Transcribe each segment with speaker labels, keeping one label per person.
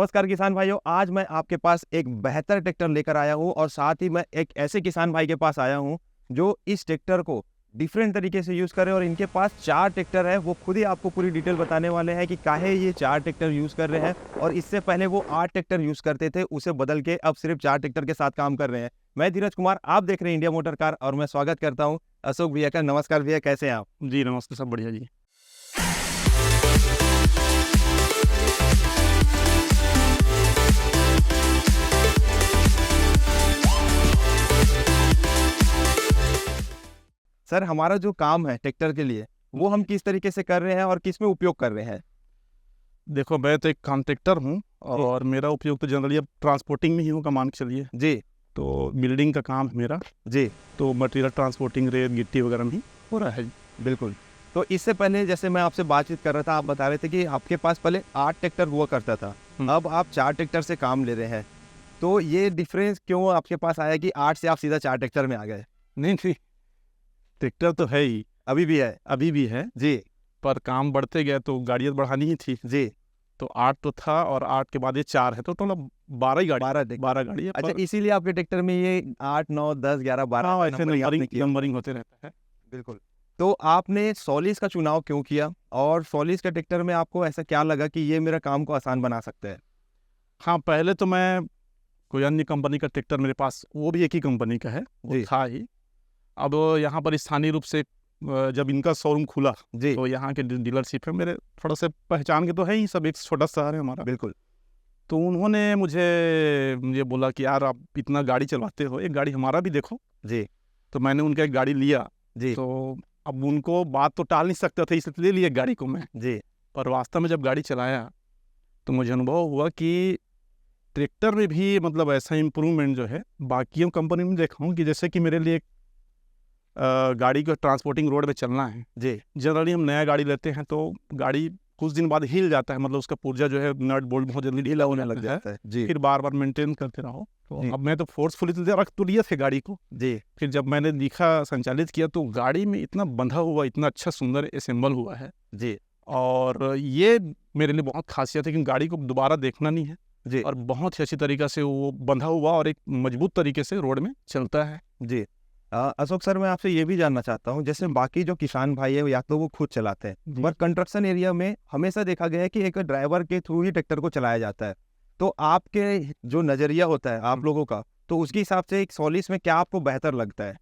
Speaker 1: नमस्कार किसान भाइयों, आज मैं आपके पास एक बेहतर ट्रैक्टर लेकर आया हूं और साथ ही मैं एक ऐसे किसान भाई के पास आया हूं जो इस ट्रैक्टर को डिफरेंट तरीके से यूज़ करे और इनके पास 4 ट्रैक्टर है। वो खुद ही आपको पूरी डिटेल बताने वाले हैं कि काहे ये 4 ट्रैक्टर यूज़ कर रहे हैं और इससे पहले वो 8 ट्रैक्टर यूज़ करते थे, उसे बदल के अब सिर्फ 4 ट्रैक्टर के साथ काम कर रहे हैं। मैं धीरज कुमार, आप देख रहे हैं इंडिया मोटर कार और मैं स्वागत करता हूँ अशोक भैया का। नमस्कार भैया, कैसे हैं आप?
Speaker 2: जी नमस्ते, सब बढ़िया जी।
Speaker 1: सर, हमारा जो काम है ट्रैक्टर के लिए वो हम किस तरीके से कर रहे हैं और किस में उपयोग कर रहे हैं?
Speaker 2: देखो, मैं तो एक कॉन्ट्रैक्टर हूँ और मेरा उपयोग तो जनरली अब ट्रांसपोर्टिंग में ही होगा, मान के चलिए।
Speaker 1: जी
Speaker 2: तो बिल्डिंग का काम है मेरा,
Speaker 1: जी,
Speaker 2: तो मटेरियल ट्रांसपोर्टिंग, रेत गिट्टी वगैरह में ही हो रहा है।
Speaker 1: बिल्कुल। तो इससे पहले जैसे मैं आपसे बातचीत कर रहा था, आप बता रहे थे कि आपके पास पहले 8 ट्रैक्टर हुआ करता था, अब आप 4 ट्रैक्टर से काम ले रहे हैं। तो ये डिफरेंस क्यों आपके पास आया कि 8 से आप सीधा 4 ट्रैक्टर में आ गए?
Speaker 2: नहीं नहीं, ट्रैक्टर तो है ही,
Speaker 1: अभी भी है?
Speaker 2: अभी भी है
Speaker 1: जी
Speaker 2: पर काम बढ़ते गए तो गाड़ियाँ बढ़ानी ही थी।
Speaker 1: जी।
Speaker 2: तो 8 तो था और 8 के बाद ये 4 है, तो टोटल 12 ही गाड़ी, 12 गाड़ी है।
Speaker 1: अच्छा, इसीलिए आपके ट्रैक्टर में ये 8, 9, 10, 11, 12
Speaker 2: हाँ, ऐसे
Speaker 1: नंबरिंग आपने किया।
Speaker 2: नंबरिंग होते रहता है।
Speaker 1: बिल्कुल। तो आपने सोलिस का चुनाव क्यों किया और सोलिस के ट्रैक्टर में आपको ऐसा क्या लगा कि ये मेरा काम को आसान बना सकता है?
Speaker 2: हाँ, पहले तो मैं कोई अन्य कंपनी का ट्रैक्टर मेरे पास, वो भी एक ही कंपनी का है, वो था ही। अब यहाँ पर स्थानीय रूप से जब इनका शोरूम खुला
Speaker 1: जी
Speaker 2: तो यहाँ के डीलरशिप है मेरे, थोड़ा से पहचान के तो है ही, सब एक छोटा शहर है हमारा।
Speaker 1: बिल्कुल।
Speaker 2: तो उन्होंने मुझे बोला कि यार आप इतना गाड़ी चलवाते हो, एक गाड़ी हमारा भी देखो।
Speaker 1: जी
Speaker 2: तो मैंने उनका एक गाड़ी लिया।
Speaker 1: जी
Speaker 2: तो अब उनको बात तो टाल नहीं सकता था, इसलिए ले लिया गाड़ी को मैं।
Speaker 1: जी
Speaker 2: पर वास्तव में जब गाड़ी चलाया तो मुझे अनुभव हुआ कि ट्रैक्टर में भी मतलब ऐसा इम्प्रूवमेंट जो है बाकियों कंपनी में देखा हूँ कि जैसे कि मेरे लिए गाड़ी को ट्रांसपोर्टिंग रोड में चलना है
Speaker 1: जी।
Speaker 2: जनरली हम नया गाड़ी लेते हैं तो गाड़ी कुछ दिन बाद हिल जाता है, मतलब उसका पुर्जा जो है नट बोल्ट बहुत जल्दी ढीला होने लग जाता है।
Speaker 1: जी
Speaker 2: फिर बार बार मेंटेन करते रहो। तो
Speaker 1: जी।
Speaker 2: अब मैं तो फोर्सफुली रख तो लिया थे गाड़ी को।
Speaker 1: जी
Speaker 2: फिर जब मैंने दिखा, संचालित किया, तो गाड़ी में इतना बंधा हुआ, इतना अच्छा सुंदर असेंबल हुआ है।
Speaker 1: जी
Speaker 2: और ये मेरे लिए बहुत खासियत है कि गाड़ी को दोबारा देखना नहीं है
Speaker 1: जी।
Speaker 2: और बहुत ही अच्छी तरीके से वो बंधा हुआ और एक मजबूत तरीके से रोड में चलता है।
Speaker 1: जी। अशोक सर, मैं आपसे ये भी जानना चाहता हूँ, जैसे बाकी जो किसान भाई है या तो वो खुद चलाते हैं, पर कंस्ट्रक्शन एरिया में हमेशा देखा गया है कि एक ड्राइवर के थ्रू ही ट्रैक्टर को चलाया जाता है। तो आपके जो नजरिया होता है आप लोगों का, तो उसके हिसाब से एक सोलिस में क्या आपको बेहतर लगता है?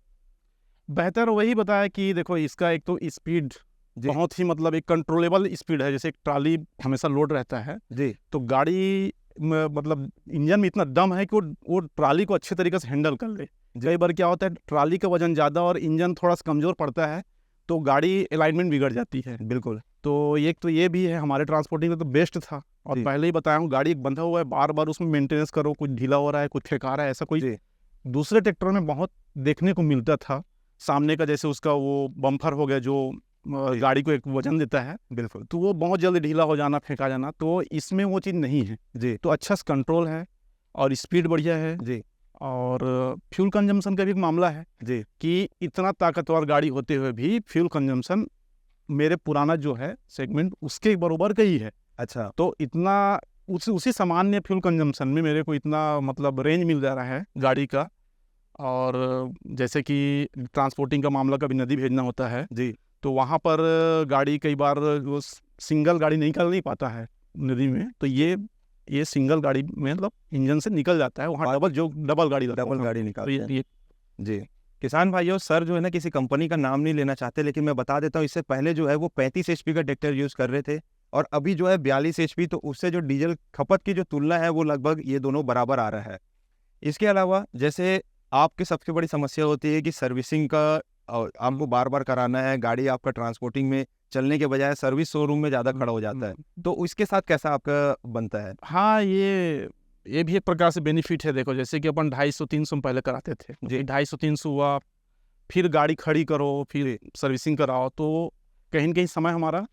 Speaker 2: बेहतर वही बताया कि देखो, इसका एक तो स्पीड बहुत ही, मतलब एक कंट्रोलेबल स्पीड है। जैसे एक ट्राली हमेशा लोड रहता है
Speaker 1: जी
Speaker 2: तो गाड़ी मतलब इंजन में इतना दम है कि वो ट्राली को अच्छे तरीके से हैंडल कर ले। कई बार क्या होता है, ट्राली का वजन ज़्यादा और इंजन थोड़ा सा कमज़ोर पड़ता है तो गाड़ी अलाइनमेंट बिगड़ जाती है।
Speaker 1: बिल्कुल।
Speaker 2: तो एक तो ये भी है, हमारे ट्रांसपोर्टिंग में तो बेस्ट था। और पहले ही बताया हूँ, गाड़ी एक बंधा हुआ है, बार बार उसमें मेंटेनेंस करो, कुछ ढीला हो रहा है, कुछ ठेका रहा है, ऐसा कोई दूसरे ट्रैक्टर में बहुत देखने को मिलता था। सामने का जैसे उसका वो बम्फर हो गया जो गाड़ी को एक वजन देता है,
Speaker 1: बिल्कुल,
Speaker 2: तो वो बहुत जल्दी ढीला हो जाना, फेंका जाना, तो इसमें वो चीज़ नहीं है।
Speaker 1: जी।
Speaker 2: तो अच्छा कंट्रोल है और स्पीड बढ़िया है
Speaker 1: जी
Speaker 2: और फ्यूल कंजम्पशन का भी एक मामला है
Speaker 1: जी
Speaker 2: कि इतना ताकतवर गाड़ी होते हुए भी फ्यूल कंजम्पशन मेरे पुराना जो है सेगमेंट उसके बराबर का ही है।
Speaker 1: अच्छा।
Speaker 2: तो इतना उसी सामान्य फ्यूल कंजम्पशन में मेरे को इतना मतलब रेंज मिल जा रहा है गाड़ी का। और जैसे कि ट्रांसपोर्टिंग का मामला, कभी नदी भेजना होता है
Speaker 1: जी
Speaker 2: तो वहाँ पर गाड़ी कई बार वो सिंगल गाड़ी निकल नहीं पाता है नदी में, तो ये सिंगल गाड़ी में मतलब इंजन से निकल जाता है, वहाँ डबल गाड़ी
Speaker 1: निकाल।
Speaker 2: तो
Speaker 1: जी किसान भाइयों, सर जो है ना किसी कंपनी का नाम नहीं लेना चाहते, लेकिन मैं बता देता हूँ, इससे पहले जो है वो 35 HP का ट्रैक्टर यूज़ कर रहे थे और अभी जो है 42 HP, तो उससे जो डीजल खपत की जो तुलना है वो लगभग ये दोनों बराबर आ रहा है। इसके अलावा जैसे आपकी सबसे बड़ी समस्या होती है कि सर्विसिंग का आपको बार बार कराना है, गाड़ी आपका ट्रांसपोर्टिंग में चलने के बजाय सर्विस शोरूम में ज़्यादा खड़ा हो जाता है, तो इसके साथ कैसा आपका बनता है?
Speaker 2: हाँ, ये भी एक प्रकार से बेनिफिट है। देखो, जैसे कि अपन 250-300 पहले कराते थे,
Speaker 1: जी।
Speaker 2: 250-300 हुआ, फिर गाड़ी खड़ी करो, फिर सर्विसिंग कराओ, तो कहीं न कहीं समय हमारा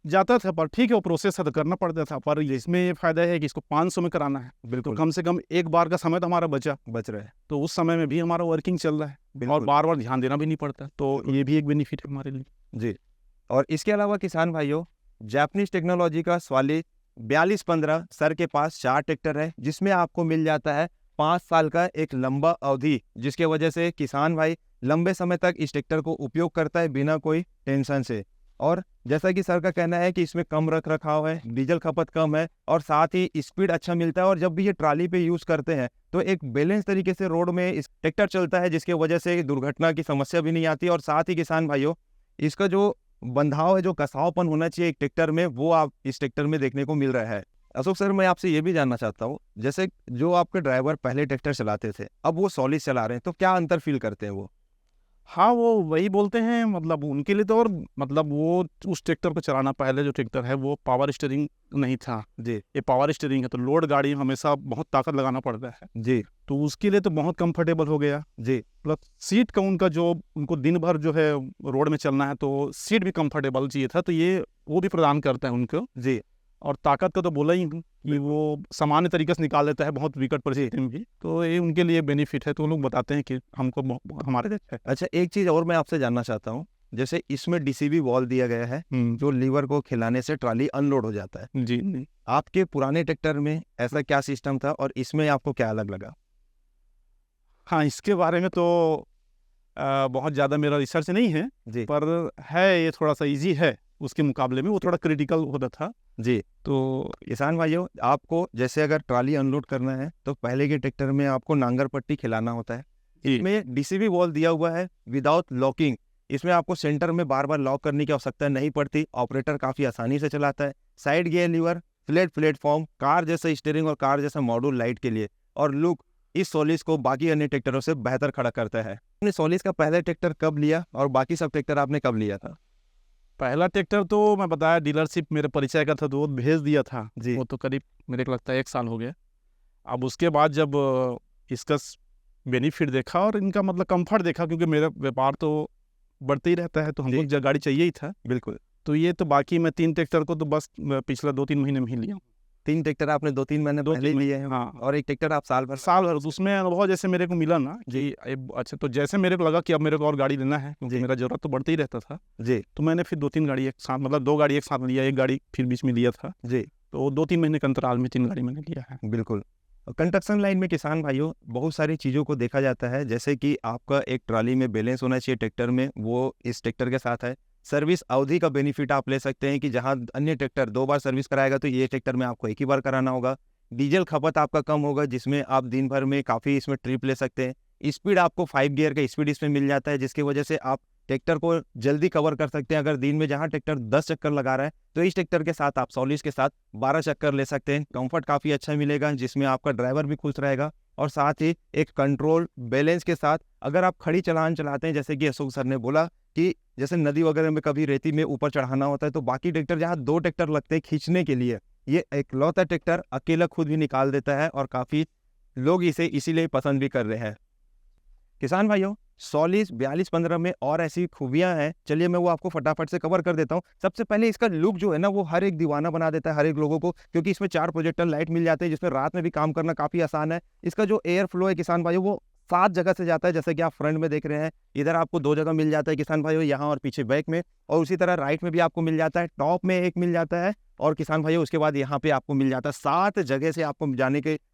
Speaker 2: जाता था। पर ठीक है, वो प्रोसेस तो करना पड़ता था, पर इसमें ये फायदा है कि इसको 500 में कराना है,
Speaker 1: बिल्कुल,
Speaker 2: तो कम से कम एक बार का समय तो हमारा बच
Speaker 1: रहा है,
Speaker 2: तो उस समय में भी हमारा वर्किंग चल रहा है और बार बार ध्यान देना भी नहीं पड़ता, तो ये भी एक बेनिफिट है हमारे लिए।
Speaker 1: जी। और इसके अलावा किसान भाइयों, जापानीज टेक्नोलॉजी का स्वालिस 4215 सर के पास 4 ट्रैक्टर है, जिसमें आपको मिल जाता है 5 साल का एक लंबा अवधि, जिसके वजह से किसान भाई लंबे समय तक इस ट्रैक्टर को उपयोग करता है बिना कोई टेंशन से। और जैसा कि सर का कहना है कि इसमें कम रख रखाव है, डीजल खपत कम है और साथ ही स्पीड अच्छा मिलता है। और जब भी ये ट्राली पे यूज़ करते हैं तो एक बैलेंस तरीके से रोड में इस ट्रैक्टर चलता है, जिसके वजह से दुर्घटना की समस्या भी नहीं आती। और साथ ही किसान भाइयों, इसका जो बंधाव है, जो कसावपन होना चाहिए एक ट्रैक्टर में, वो आप इस ट्रैक्टर में देखने को मिल रहा है। अशोक सर, मैं आपसे ये भी जानना चाहता हूँ, जैसे जो आपके ड्राइवर पहले ट्रैक्टर चलाते थे, अब वो सॉलिड चला रहे हैं, तो क्या अंतर फील करते हैं वो?
Speaker 2: हाँ, वो वही बोलते हैं, मतलब उनके लिए तो, और मतलब वो उस ट्रैक्टर को चलाना, पहले जो ट्रैक्टर है वो पावर स्टीयरिंग नहीं था
Speaker 1: जी
Speaker 2: ये पावर स्टीयरिंग है, तो लोड गाड़ी हमेशा बहुत ताकत लगाना पड़ता है,
Speaker 1: जी
Speaker 2: तो उसके लिए तो बहुत कंफर्टेबल हो गया।
Speaker 1: जी
Speaker 2: प्लस सीट का उनका जो, उनको दिन भर जो है रोड में चलना है तो सीट भी कंफर्टेबल चाहिए था, तो ये वो भी प्रदान करता है उनको।
Speaker 1: जी
Speaker 2: और ताकत का तो बोला ही हूँ कि वो सामान्य तरीके से निकाल देता है बहुत विकट परिस्थिति में भी, तो ये उनके लिए बेनिफिट है, तो वो लोग बताते हैं कि हमको हमारे लिए है।
Speaker 1: अच्छा, एक चीज़ और मैं आपसे जानना चाहता हूँ, जैसे इसमें डीसीबी वॉल दिया गया है, जो लीवर को खिलाने से ट्राली अनलोड हो जाता है।
Speaker 2: जी।
Speaker 1: आपके पुराने ट्रैक्टर में ऐसा क्या सिस्टम था और इसमें आपको क्या अलग लगा?
Speaker 2: हाँ, इसके बारे में तो बहुत ज़्यादा मेरा रिसर्च नहीं है,
Speaker 1: जी
Speaker 2: पर है ये थोड़ा सा इजी है उसके मुकाबले में, वो थोड़ा क्रिटिकल होता था।
Speaker 1: जी
Speaker 2: तो
Speaker 1: किसान भाइयों, आपको जैसे अगर ट्राली अनलोड करना है तो पहले के ट्रैक्टर में आपको नांगर पट्टी खिलाना होता है। इसमें डीसीबी वॉल दिया हुआ है विदाउट लॉकिंग, इसमें आपको सेंटर में बार बार लॉक करने की आवश्यकता नहीं पड़ती, ऑपरेटर काफ़ी आसानी से चलाता है। Side gear lever, flat platform, car जैसा स्टीयरिंग और कार जैसा मॉड्यूल लाइट के लिए, और लुक इस सोलिस को बाकी अन्य ट्रैक्टरों से बेहतर खड़ा करता है। आपने सोलिस का पहला ट्रैक्टर कब लिया और बाकी सब ट्रैक्टर आपने कब लिया था?
Speaker 2: पहला ट्रैक्टर तो मैं बताया डीलरशिप मेरे परिचय का था, तो वो भेज दिया था
Speaker 1: जी
Speaker 2: वो तो करीब मेरे को लगता है 1 साल हो गया। अब उसके बाद जब इसका बेनिफिट देखा और इनका मतलब कंफर्ट देखा, क्योंकि मेरा व्यापार तो बढ़ते ही रहता है, तो हमको गाड़ी चाहिए ही था।
Speaker 1: बिल्कुल।
Speaker 2: तो ये तो बाकी मैं 3 ट्रैक्टर को तो बस पिछला 2-3 महीने में ही लिया।
Speaker 1: 3 ट्रैक्टर आपने 2-3 महीने पहले लिए हैं?
Speaker 2: हाँ,
Speaker 1: और 1 ट्रैक्टर आप साल भर
Speaker 2: तो उसमें अनुभव जैसे मेरे को मिला ना कि अच्छा, तो जैसे मेरे को लगा कि अब मेरे को और गाड़ी लेना है, क्योंकि मेरा जरूरत तो बढ़ते ही रहता था
Speaker 1: जी,
Speaker 2: तो मैंने फिर 2-3 गाड़ी एक साथ, मतलब 2 गाड़ी एक साथ लिया, 1 गाड़ी फिर बीच में लिया था
Speaker 1: जी
Speaker 2: तो 2-3 महीने के अंतराल में 3 गाड़ी मैंने लिया है।
Speaker 1: बिल्कुल। कंस्ट्रक्शन लाइन में किसान भाइयों बहुत सारी चीज़ों को देखा जाता है, जैसे कि आपका एक ट्राली में बैलेंस होना चाहिए ट्रैक्टर में, वो इस ट्रैक्टर के साथ है। सर्विस अवधि का बेनिफिट आप ले सकते हैं कि जहां अन्य ट्रैक्टर 2 बार सर्विस कराएगा तो ये ट्रैक्टर में आपको 1 ही बार कराना होगा। डीजल खपत आपका कम होगा, जिसमें आप दिन भर में काफ़ी इसमें ट्रिप ले सकते हैं। स्पीड आपको 5 गियर का स्पीड इसमें मिल जाता है, जिसकी वजह से आप ट्रैक्टर को जल्दी कवर कर सकते हैं। अगर दिन में जहां ट्रैक्टर 10 चक्कर लगा रहा है तो इस ट्रैक्टर के साथ आप सोलिस के साथ 12 चक्कर ले सकते हैं। कंफर्ट काफ़ी अच्छा मिलेगा, जिसमें आपका ड्राइवर भी खुश रहेगा और साथ ही एक कंट्रोल बैलेंस के साथ अगर आप खड़ी चलान चलाते हैं, जैसे कि अशोक सर ने बोला कि जैसे नदी वगैरह में कभी रेती में ऊपर चढ़ाना होता है, तो बाकी ट्रैक्टर जहाँ 2 ट्रैक्टर लगते हैं खींचने के लिए, ये इकलौता ट्रैक्टर अकेला खुद भी निकाल देता है और काफ़ी लोग इसे इसीलिए पसंद भी कर रहे हैं। किसान भाइयों, सोलिस 4215 में और ऐसी खूबियां हैं, चलिए मैं वो आपको फटाफट से कवर कर देता हूं। सबसे पहले इसका लुक जो है ना, वो हर एक दीवाना बना देता है हर एक लोगों को, क्योंकि इसमें 4 प्रोजेक्टर लाइट मिल जाते हैं, जिसमें रात में भी काम करना काफ़ी आसान है। इसका जो एयर फ्लो है किसान भाइयों, वो 7 जगह से जाता है, जैसे कि आप फ्रंट में देख रहे हैं, इधर आपको 2 जगह मिल जाता है किसान भाइयों, यहाँ और पीछे बैक में, और उसी तरह राइट में भी आपको मिल जाता है, टॉप में एक मिल जाता है, और किसान भाइयों उसके बाद यहाँ पे आपको मिल जाता है। 7 जगह से आपको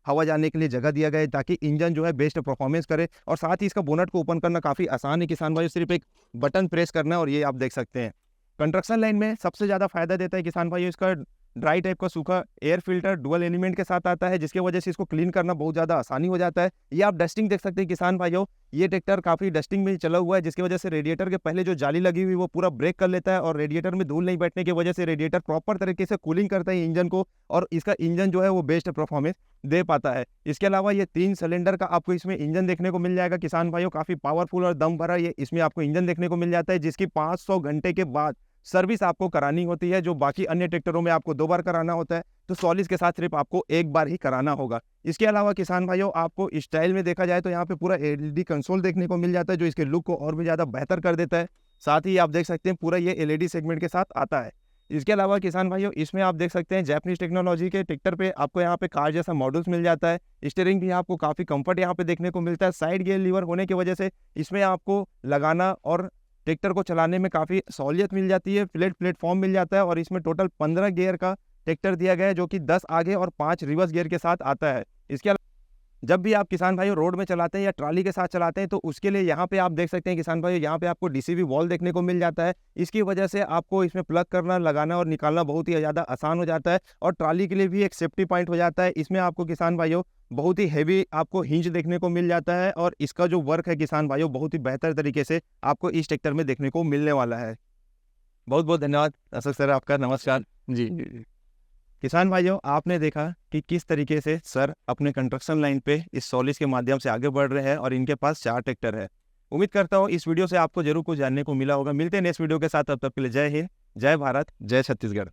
Speaker 1: हवा जाने के लिए जगह दिया गया है, ताकि इंजन जो है बेस्ट परफॉर्मेंस करे। और साथ ही इसका बोनट को ओपन करना काफ़ी आसान है किसान भाइयों, सिर्फ एक बटन प्रेस करना है और ये आप देख सकते हैं। कंस्ट्रक्शन लाइन में सबसे ज़्यादा फायदा देता है किसान भाइयों इसका ड्राई टाइप का सूखा एयर फिल्टर डुअल एलिमेंट के साथ आता है, जिसकी वजह से इसको क्लीन करना बहुत ज़्यादा आसानी हो जाता है। ये आप डस्टिंग देख सकते हैं किसान भाइयों, ये ट्रैक्टर काफ़ी डस्टिंग में चला हुआ है, जिसकी वजह से रेडिएटर के पहले जो जाली लगी हुई वो पूरा ब्रेक कर लेता है, और रेडिएटर में धूल नहीं बैठने की वजह से रेडिएटर प्रॉपर तरीके से कूलिंग करता है इंजन को, और इसका इंजन जो है वो बेस्ट परफॉर्मेंस दे पाता है। इसके अलावा ये 3 सिलेंडर का आपको इसमें इंजन देखने को मिल जाएगा किसान भाइयों, काफ़ी पावरफुल और दम भरा ये इसमें आपको इंजन देखने को मिल जाता है, जिसकी 500 घंटे के बाद सर्विस आपको करानी होती है, जो बाकी अन्य ट्रैक्टरों में आपको 2 बार कराना होता है, तो सोलिस के साथ सिर्फ आपको 1 बार ही कराना होगा। इसके अलावा किसान भाइयों, आपको स्टाइल में देखा जाए तो यहाँ पे पूरा एलईडी कंसोल देखने को मिल जाता है, जो इसके लुक को और भी ज़्यादा बेहतर कर देता है। साथ ही आप देख सकते हैं पूरा ये एलईडी सेगमेंट के साथ आता है। इसके अलावा किसान भाइयों, इसमें आप देख सकते हैं जापानीज टेक्नोलॉजी के ट्रैक्टर पे आपको यहाँ पे कार जैसा मॉडल्स मिल जाता है। स्टीयरिंग भी आपको काफ़ी कंफर्ट यहाँ पे देखने को मिलता है। साइड गियर लीवर होने की वजह से इसमें आपको लगाना और ट्रैक्टर को चलाने में काफ़ी सहूलियत मिल जाती है। फ्लैट प्लेटफॉर्म मिल जाता है, और इसमें टोटल 15 गियर का ट्रैक्टर दिया गया है जो कि 10 आगे और 5 रिवर्स गियर के साथ आता है। इसके अलावा जब भी आप किसान भाइयों रोड में चलाते हैं या ट्राली के साथ चलाते हैं तो उसके लिए यहाँ पे आप देख सकते हैं किसान भाइयों, यहाँ पे आपको डीसीबी वॉल देखने को मिल जाता है। इसकी वजह से आपको इसमें प्लग करना, लगाना और निकालना बहुत ही ज़्यादा आसान हो जाता है और ट्राली के लिए भी एक सेफ्टी पॉइंट हो जाता है। इसमें आपको किसान भाइयों बहुत ही हैवी आपको हिंज देखने को मिल जाता है और इसका जो वर्क है किसान भाइयों बहुत ही बेहतर तरीके से आपको इस ट्रैक्टर में देखने को मिलने वाला है। बहुत बहुत धन्यवाद अशोक सर, आपका नमस्कार।
Speaker 2: जी।
Speaker 1: किसान भाइयों, आपने देखा कि किस तरीके से सर अपने कंस्ट्रक्शन लाइन पे इस सॉलिस के माध्यम से आगे बढ़ रहे हैं और इनके पास 4 ट्रैक्टर है। उम्मीद करता हूँ इस वीडियो से आपको जरूर कुछ जानने को मिला होगा। मिलते हैं नेक्स्ट वीडियो के साथ, तब तक के लिए जय हिंद, जय भारत, जय छत्तीसगढ़।